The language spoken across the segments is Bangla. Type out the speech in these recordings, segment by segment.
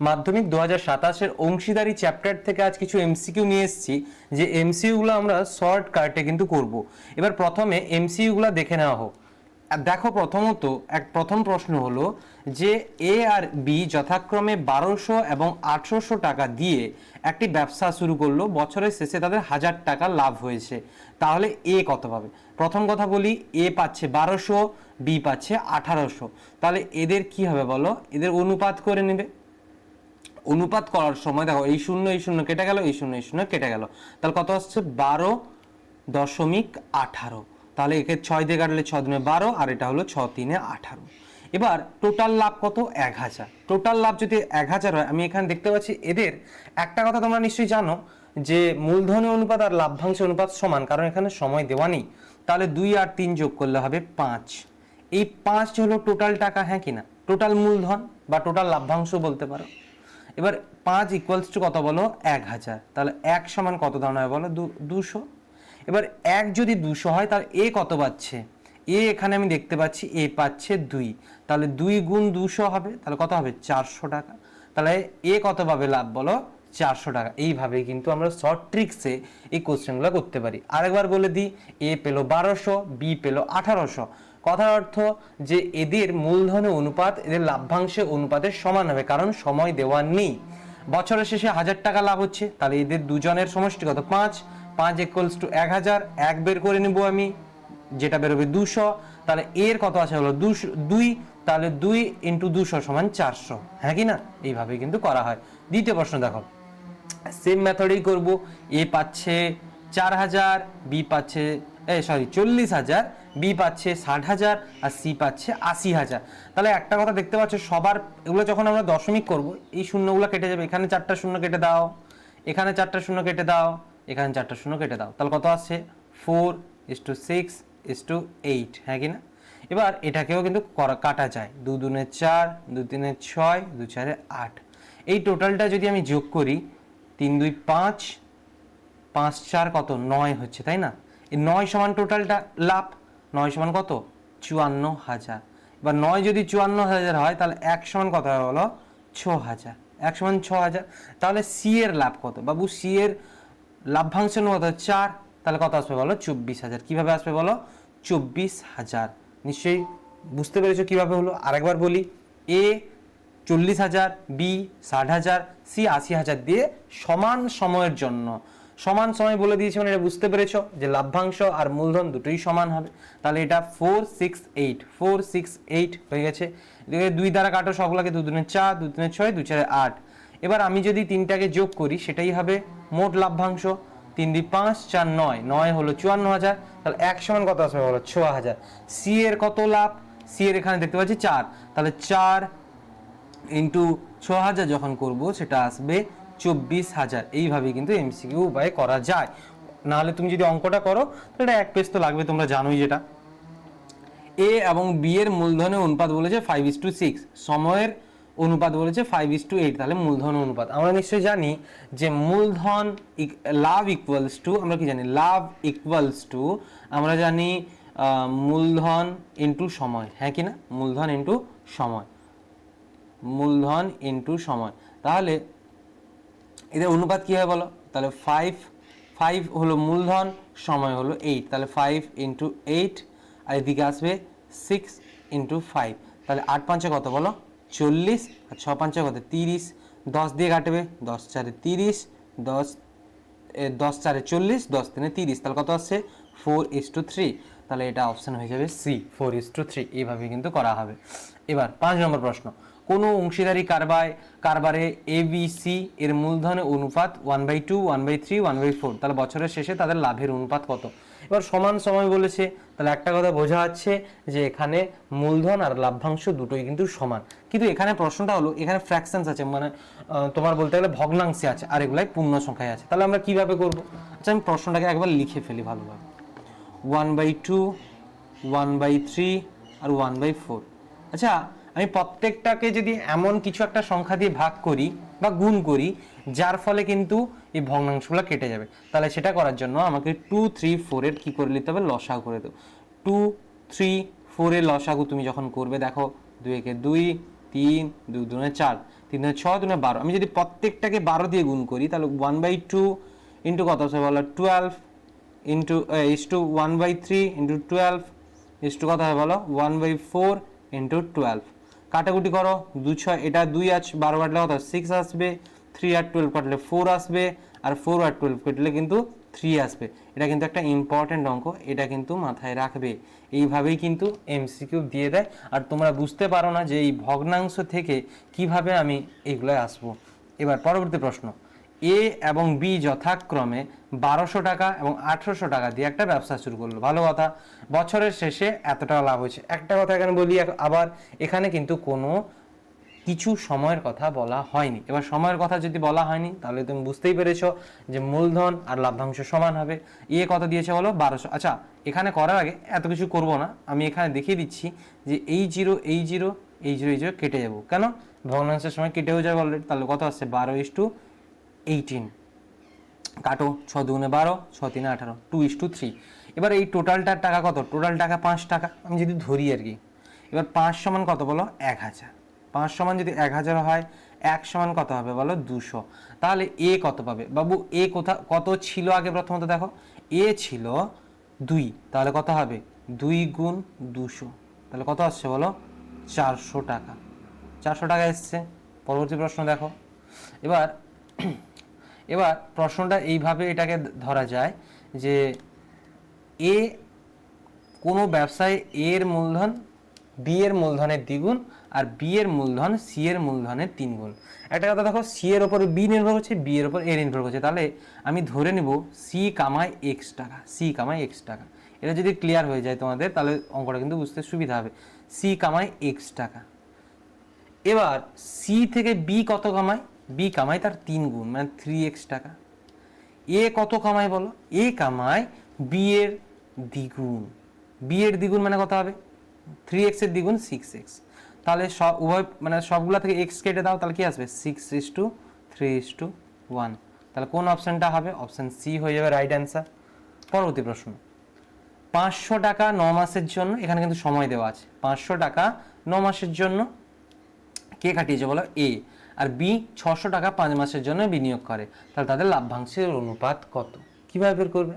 মাধ্যমিক 2027 অংশীদারি চ্যাপ্টার থেকে আজ কিছু এমসিকিউ নিয়ে এসেছি, যে এমসিকিউগুলো আমরা শর্টকাটে কিন্তু করব। এবার প্রথমে এমসিকিউগুলো দেখে নেওয়া হোক। দেখো, প্রথমত প্রথম প্রশ্ন হলো যে এ আর বি যথাক্রমে 1200 এবং 800 টাকা দিয়ে একটি ব্যবসা শুরু করলো, বছরের শেষে তাদের 1000 টাকা লাভ হয়েছে, তাহলে এ কত পাবে? প্রথম কথা বলি, এ পাচ্ছে 1200, বি পাচ্ছে 1800। তাহলে এদের কি হবে বলো? এদের অনুপাত করে নেবে। অনুপাত করার সময় দেখো, এই শূন্য কেটে গেল, এই শূন্য কেটে গেল, তাহলে কত আসছে? 12.18। তাহলে একে 6 দিয়ে কাটলে 6 দুনে 12, আর এটা হলো 6 তিনে 18। এবার টোটাল লাভ কত? 1000। টোটাল লাভ যদি 1000 হয়, আমি এখানে দেখতে পাচ্ছি এদের একটা কথা তোমরা নিশ্চয়ই জানো যে মূলধনী অনুপাত আর লাভ্যাংশ অনুপাত সমান, কারণ এখানে সময় দেওয়া নেই। তাহলে 2 আর 3 যোগ করলে হবে 5। এই 5 হলো টোটাল টাকা, হ্যাঁ কিনা? টোটাল মূলধন বা টোটাল লাভ্যাংশ বলতে পারো। এবার 5 ইকুয়ালস টু কত বলো? 1000। তাহলে 1 সমান কত দাঁড়ায় বলো? 200। এবার 1 যদি 200 হয়, তাহলে এ কত পাচ্ছে? এ এখানে আমি দেখতে পাচ্ছি এ পাচ্ছে 2, তাহলে 2 গুণ 200 হবে, তাহলে কত হবে? 400 টাকা। তাহলে এ কত পাবে লাভ বলো? 400 টাকা। এইভাবেই কিন্তু আমরা শর্ট ট্রিক্সে এই কোশ্চেনগুলো করতে পারি। আরেকবার বলে দিই, এ পেলো 1200, বি পেলো 1800। কথার অর্থ যে এদের মূলধনের অনুপাত এদের লাভ্যাংশের অনুপাতের সমান হবে, কারণ সময় দেওয়া নেই। বছরের শেষে 1000 টাকা লাভ হচ্ছে, তাহলে এদের দুজনের সমষ্টি কত? 5। 5 ইকুয়ালস টু 1000। 1 বের করে নেব আমি, যেটা বেরোবে 200। তাহলে এর কত আছে হলো 2, তাহলে 2 ইন্টু 200 সমান 400, হ্যাঁ কি না? এইভাবে কিন্তু করা হয়। দ্বিতীয় প্রশ্ন দেখো, সেম মেথডেই করব। এ পাচ্ছে 4000, বি পাচ্ছে 40,000, বি পাচ্ছে 60,000, আর সি পাচ্ছে 80,000। তাহলে একটা কথা দেখতে পাচ্ছ, সবার এগুলো যখন আমরা দশমিক করব, এই শূন্যগুলো কেটে যাবে। এখানে 4টা শূন্য কেটে দাও, এখানে 4টা শূন্য কেটে দাও, এখানে 4টা শূন্য কেটে দাও, তাহলে কত আসছে? 4:6:8, হ্যাঁ কি না? এবার এটাকেও কিন্তু কাটা যায়। 2 দুনে 4, 2 তিনে 6, 2 চারে 8। এই টোটালটা যদি আমি যোগ করি, 3 2 5, 5 4 কত? 9 হচ্ছে, তাই না? এই 9 সমান টোটালটা লাভ। 9 সমান কত? 54,000। এবার 9 যদি 54,000 হয়, তাহলে 1 সমান কত হবে বলো? 6,000। 1 সমান 6,000। তাহলে সি এর লাভ কত বাবু? সি এর লাভ্যাংশ কত? 4। তাহলে কত আসবে বলো? 24,000। কিভাবে আসবে বলো? 24,000। নিশ্চয়ই বুঝতে পেরেছো কিভাবে হলো। আরেকবার বলি, এ 40,000, বি 60,000, সি 80,000 দিয়ে সমান সময়ের জন্য, সমান সময় বলে দিয়েছি মানে এটা বুঝতে পেরেছো যে লাভ্যাংশ আর মূলধন দুটোই সমান হবে। তাহলে এটা 468 হয়ে গেছে। 2 দ্বারা কাটো সবগুলোকে, 2 দুনে 4, 2 তিনে 6, 2 চারে 8। এবার আমি যদি তিনটাকে যোগ করি, সেটাই হবে মোট লাভ্যাংশ। 3 2 5 4 9, 9 হলো 54,000। তাহলে 1 সমান কত আসবে বলো? 6,000। সি এর কত লাভ? সি এর এখানে দেখতে পাচ্ছি 4, তাহলে 4 ইন্টু 6,000 যখন করব, সেটা আসবে 24,000। এইভাবে কিন্তু এমসিকিউ উপায়ে করা যায়। নাহলে তুমি যদি অঙ্কটা করো, তাহলে এক পেজ তো লাগবে, তোমরা জানোই যেটা। এ এবং বি এর মূলধনের অনুপাত বলেছে 5:6, সময়ের অনুপাত বলেছে 5:8। তাহলে মূলধন অনুপাত আমরা নিশ্চয়ই জানি যে মূলধন লাভ ইকুয়ালস টু, আমরা কি জানি? লাভ ইকুয়ালস টু, আমরা জানি মূলধন ইন্টু সময়, হ্যাঁ কি না? মূলধন ইন্টু সময়, মূলধন ইন্টু সময়। তাহলে এদের অনুপাত কি হয় বলো? তাহলে 5 হলো মূলধন, সময় হলো 8, তাহলে 5 ইন্টু 8, আর এদিকে আসবে 6 ইন্টু 5। তাহলে 8 5 কত বলো? 40, আর 6 5 কত? 30। 10 দিয়ে কাটবে, 10 4 30, 10 4 40, 10 3 30। তাহলে কত আসছে? 4:3। তাহলে এটা অপশন হয়ে যাবে সি, 4:3। এইভাবে কিন্তু করা হবে। এবার 5 নম্বর প্রশ্ন, কোনো অংশীদারি কারবারে এবিসি এর মূলধনের অনুপাত 1/2, 1/3, 1/4, তাহলে বছরের শেষে তাদের লাভের অনুপাত কত? এবার সমান সময় বলেছে, তাহলে একটা কথা বোঝা যাচ্ছে যে এখানে মূলধন আর লাভ্যাংশ দুটোই কিন্তু সমান। কিন্তু এখানে প্রশ্নটা হলো, এখানে ফ্র্যাকশনস আছে, মানে তোমার বলতে গেলে ভগ্নাংশে আছে, আর এগুলাই পূর্ণ সংখ্যায় আছে। তাহলে আমরা কিভাবে করব? আচ্ছা, আমি প্রশ্নটাকে একবার লিখে ফেলি ভালোভাবে। 1/2, 1/3 আর 1/4। আচ্ছা, আমি প্রত্যেকটাকে যদি এমন কিছু একটা সংখ্যা দিয়ে ভাগ করি বা গুণ করি, যার ফলে কিন্তু এই ভগ্নাংশগুলো কেটে যাবে, তাহলে সেটা করার জন্য আমাকে 2 3 4 এর কি করে নিতে হবে? লসাগু করে দেবো। 2 3 4 এর লসাগু তুমি যখন করবে, দেখো 2 একে 2, 3 2 দুনে 4, 3 6 2 12। আমি যদি প্রত্যেকটাকে 12 দিয়ে গুণ করি তাহলে 1/2 ইন্টু কত হবে বলো 12 into is to 1/3 into 12 is to কত হবে বলো 1/4 ইন্টু 12। কাটাকুটি করো 2 6 এটা 2 আছে 12 কাটলে কত 6 আসবে, 3 আর 12 কাটলে 4 আসবে, আর 4 আর 12 কাটলে কিন্তু 3 আসবে। এটা কিন্তু একটা ইম্পর্টেন্ট অঙ্ক, এটা কিন্তু মাথায় রাখবে। এইভাবেই কিন্তু এমসিকিউ দিয়ে দেয়, আর তোমরা বুঝতে পারো না যে এই ভগ্নাংশ থেকে কিভাবে আমি এইগুলোয় আসবো। এবার পরবর্তী প্রশ্ন, এ এবং বি যথাক্রমে 1200 টাকা এবং 1800 টাকা দিয়ে একটা ব্যবসা শুরু করলো। ভালো কথা, বছরের শেষে এত টাকা লাভ হয়েছে। একটা কথা এখানে বলি, আবার এখানে কিন্তু কোনো কিছু সময়ের কথা বলা হয়নি। এবার সময়ের কথা যদি বলা হয়নি তাহলে তুমি বুঝতেই পেরেছো যে মূলধন আর লাভ্যাংশ সমান হবে। এ কত দিয়েছে বলো 1200। আচ্ছা, এখানে করার আগে এত কিছু করব না, আমি এখানে দেখিয়ে দিচ্ছি যে এই জিরো এই জিরো এই জিরো এই জিরো কেটে যাবো। কেন? ভগ্নাংশের সময় কেটেও যাবে অলরেডি। তাহলে কত আসছে 12:18। কাটো, 6 2 12, 6 3 18, 2:3। এবার এই টোটালটার টাকা কত? টোটাল টাকা 5 টাকা আমি যদি ধরি আর কি। এবার 5 সমান কত বলো 1000। 5 সমান যদি 1000 হয়, 1 সমান কত হবে বলো 200। তাহলে এ কত পাবে বাবু? এ কত ছিল আগে প্রথমত দেখো, এ ছিল 2, তাহলে কত হবে 2 গুণ 200, তাহলে কত আসছে বলো 400 টাকা। 400 টাকা এসছে। পরবর্তী প্রশ্ন দেখো। এবার এবার প্রশ্নটা এইভাবে এটাকে ধরা যায় যে এ কোনো ব্যবসায় এর মূলধন বি এর মূলধনের দ্বিগুণ আর বি এর মূলধন সি এর মূলধনের 3 গুণ। একটা কথা দেখো, সি এর উপর বি নির্ভর করছে, বি এর উপর এ নির্ভর করছে। তাহলে আমি ধরে নেব সি কামায় এক্স টাকা, সি কামায় এক্স টাকা। এটা যদি ক্লিয়ার হয়ে যায় তোমাদের তাহলে অঙ্কটা কিন্তু বুঝতে সুবিধা হবে। সি কামায় এক্স টাকা। এবার সি থেকে বি কত কামায়? বি কামায় তার 3 গুণ মানে 3x টাকা। এ কত কামায় বলো? এ কামায় বি এর দ্বিগুণ। বি এর দ্বিগুণ মানে কত হবে? 3x এর দ্বিগুণ 6x। তাহলে সব উভয় মানে সবগুলা থেকে x কেটে দাও, তাহলে কি আসবে 6:3:1। তাহলে কোন অপশনটা হবে? অপশন সি হয়ে যাবে রাইট অ্যান্সার। পরবর্তী প্রশ্ন, 500 টাকা 9 মাসের জন্য, এখানে কিন্তু সময় দেওয়া আছে। 500 টাকা 9 মাসের জন্য কে খাটিয়েছে বলো? এ। আর বি 600 টাকা 5 মাসের জন্য বিনিয়োগ করে। তাহলে তাদের লাভ্যাংশের অনুপাত কত? কিভাবে বের করবে?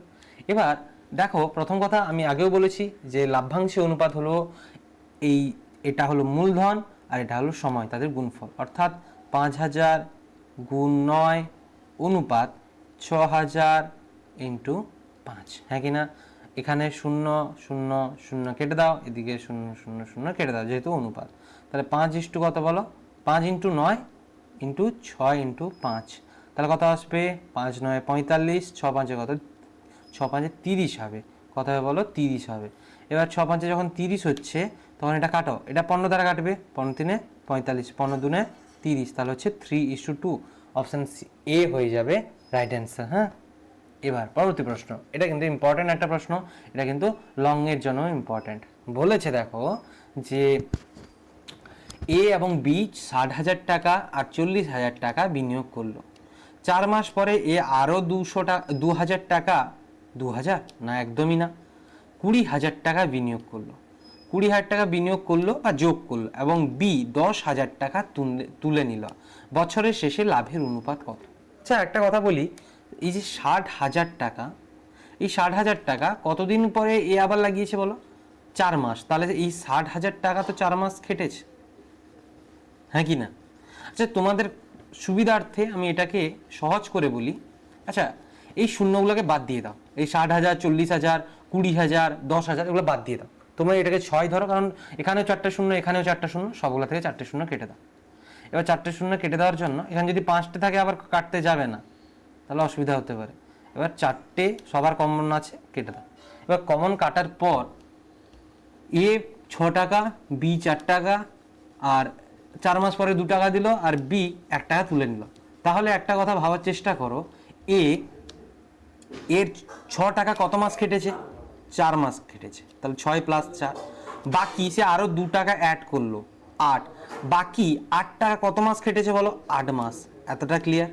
এবার দেখো, প্রথম কথা আমি আগেও বলেছি যে লাভ্যাংশের অনুপাত হলো এটা হলো মূলধন আর এটা হলো সময়, তাদের গুণফল। অর্থাৎ 5000 গুণ 9 অনুপাত 6000 ইন্টু 5। হ্যাঁ কি না? এখানে 0 0 0 কেটে দাও, এদিকে 0 0 0 কেটে দাও, যেহেতু অনুপাত। তাহলে 5 ইস্টু কত বলো? 5 ইন্টু 9 ইন্টু 6 ইন্টু 5। তাহলে কত আসবে? 5 9 45, 6 5 কত? 6 5 30 হবে। কত হবে বলো? 30 হবে। এবার 6 5 যখন 30 হচ্ছে তখন এটা কাটো, এটা 15 দ্বারা কাটবে। 15 3 45, 15 2 30, তাহলে হচ্ছে 3:2। অপশন এ হয়ে যাবে রাইট অ্যান্সার। হ্যাঁ, এবার পরবর্তী প্রশ্ন, এটা কিন্তু ইম্পর্টেন্ট একটা প্রশ্ন, এটা কিন্তু লং এর জন্য ইম্পর্টেন্ট। বলেছে দেখো যে এ এবং বি 60,000 টাকা আর 40,000 টাকা বিনিয়োগ করলো। 4 মাস পরে এ আরও 2,000 টাকা, 2,000 না একদমই না, 20,000 টাকা বিনিয়োগ করলো। 20,000 টাকা বিনিয়োগ করলো বা যোগ করলো এবং বি 10,000 টাকা তুলে নিল। বছরের শেষে লাভের অনুপাত কত? আচ্ছা, একটা কথা বলি, এই যে 60,000 টাকা, এই 60,000 টাকা কতদিন পরে এ আবার লাগিয়েছে বলো? 4 মাস। তাহলে এই 60,000 টাকা তো 4 মাস খেটেছে, হ্যাঁ কি না? আচ্ছা, তোমাদের সুবিধার্থে আমি এটাকে সহজ করে বলি। আচ্ছা, এই শূন্যগুলোকে বাদ দিয়ে দাও, এই 60,000 40,000 20,000 10,000 এগুলো বাদ দিয়ে দাও। তোমরা এটাকে 6 ধরো, কারণ এখানেও 4টে শূন্য, এখানেও 4টে শূন্য, সবগুলো থেকে 4টে শূন্য কেটে দাও। এবার 4টে শূন্য কেটে দেওয়ার জন্য এখানে যদি 5টে থাকে আবার কাটতে যাবে না, তাহলে অসুবিধা হতে পারে। এবার 4টে সবার কমন আছে, কেটে দাও। এবার কমন কাটার পর এ 6 টাকা, বি 4 টাকা, আর 4 মাস পরে 2 টাকা দিল, আর বি 1 টাকা তুলে নিল। তাহলে একটা কথা ভাবার চেষ্টা করো, এর 6 টাকা কত মাস খেটেছে? 4 মাস খেটেছে। তাহলে 6 + 4, বাকি সে আরো 2 টাকা অ্যাড করলো 8, বাকি 8 টাকা কত মাস খেটেছে বলো? 8 মাস। এতটা ক্লিয়ার?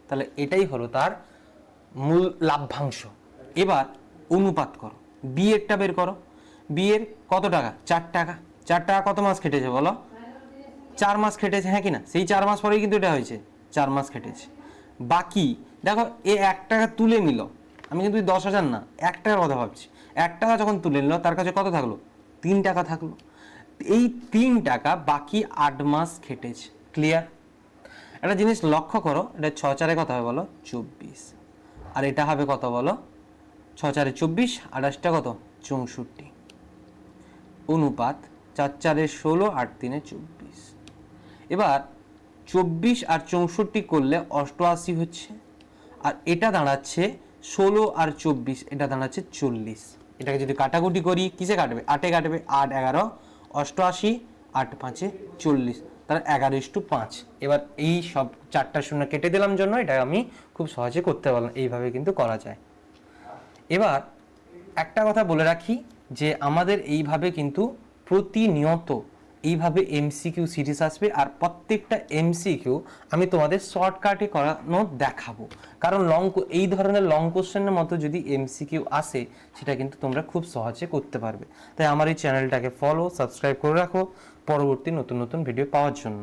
তাহলে এটাই হলো তার মূল লাভ্যাংশ। এবার অনুপাত করো, বি এরটা বের করো। বি এর কত টাকা? 4 টাকা। 4 টাকা কত মাস খেটেছে বলো? 4 মাস খেটেছে, হ্যাঁ কি না? সেই 4 মাস পরেই কিন্তু এটা হয়েছে, 4 মাস খেটেছে। বাকি দেখো এ 1 টাকা তুলে নিল, আমি কিন্তু 10,000 না 1 টাকার কথা ভাবছি। 1 টাকা যখন তুলে নিল তার কাছে কত থাকলো? 3 টাকা থাকলো। এই 3 টাকা বাকি 8 মাস খেটেছে। ক্লিয়ার? একটা জিনিস লক্ষ্য করো, এটা 6 4 কত হবে বলো? 24। আর এটা হবে কত বলো? 6 4 24, 28 কত? 64। অনুপাত 4 4 16, 8 3 24। এবার 24 আর 64 করলে 88 হচ্ছে, আর এটা দাঁড়াচ্ছে 16 আর 24, এটা দাঁড়াচ্ছে 40। এটাকে যদি কাটাকুটি করি কিসে কাটবে? 8-এ কাটবে। 8 11 88, 8 5 40, তাহলে 11:5। এবার এই সব 4টা শূন্য কেটে দিলাম জন্য এটা আমি খুব সহজে করতে পারলাম। এইভাবে কিন্তু করা যায়। এবার একটা কথা বলে রাখি যে আমাদের এইভাবে কিন্তু প্রতিনিয়ত এইভাবে এমসিকিউ সিরিজ আসবে, আর প্রত্যেকটা এমসিকিউ আমি তোমাদের শর্টকাটে করানো দেখাবো। কারণ এই ধরনের লং কোশ্চেনের মতো যদি এমসিকিউ আসে সেটা কিন্তু তোমরা খুব সহজে করতে পারবে। তাই আমার এই চ্যানেলটাকে ফলো সাবস্ক্রাইব করে রাখো পরবর্তী নতুন নতুন ভিডিও পাওয়ার জন্য।